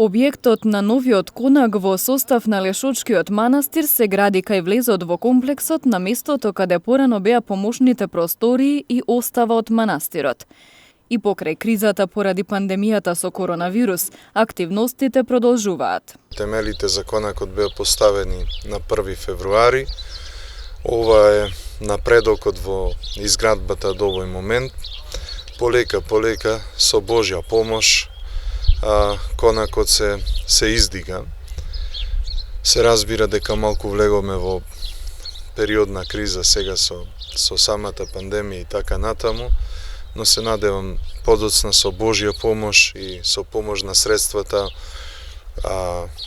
Објектот на новиот конак во состав на Лешочкиот манастир се гради кај влезот во комплексот на местото каде порано беа помошните простории и остава од манастирот. И покрај кризата поради пандемијата со коронавирус, активностите продолжуваат. Темелите за конакот беа поставени на 1 февруари. Ова е напредокот во изградбата до овој момент. Полека, со Божја помош, конакот се издига. Се разбира дека малку влеговме во период на криза сега со самата пандемија и така натаму, но се надевам подоцна со Божја помош и со помош на средствата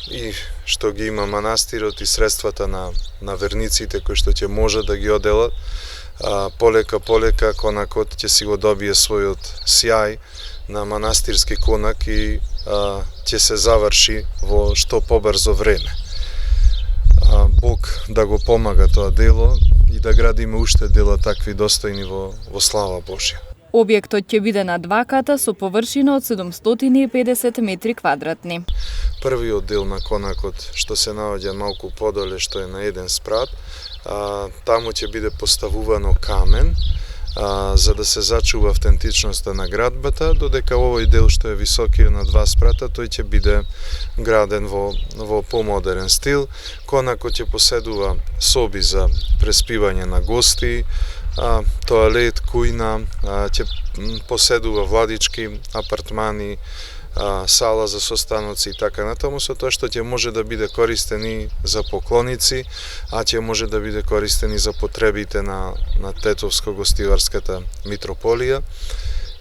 и што ги има манастирот и средствата на верниците кои што ќе може да ги оделат, полека конакот ќе си го добие својот сјај на манастирски конак и ќе се заврши во што побрзо време. Бог да го помага тоа дело и да градиме уште дела такви достојни во слава Божја. Објектот ќе биде на 2 ката со површина од 750 метри квадратни. Првиот дел на конакот што се наоѓа малку подоле, што е на еден спрат, таму ќе биде поставувано камен, за да се зачува автентичноста на градбата, додека овој дел што е високиот на 2 спрата, тој ќе биде граден во помодерен стил. Конакот ќе поседува соби за преспивање на гости, тоалет, кујна, ќе поседува владички апартмани, сала за состаноци и така натаму, со тоа што ќе може да биде користен и за поклоници, ќе може да биде користен и за потребите на Тетовско-гостиварската митрополија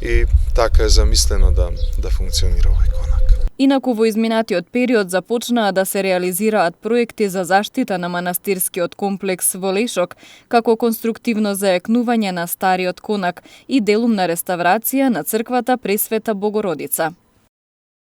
и така е замислено да функционира овој конак. Инаку во изминатиот период започнаа да се реализираат проекти за заштита на манастирскиот комплекс во Лешок, како конструктивно зајакнување на стариот конак и делумна реставрација на црквата Пресвета Богородица.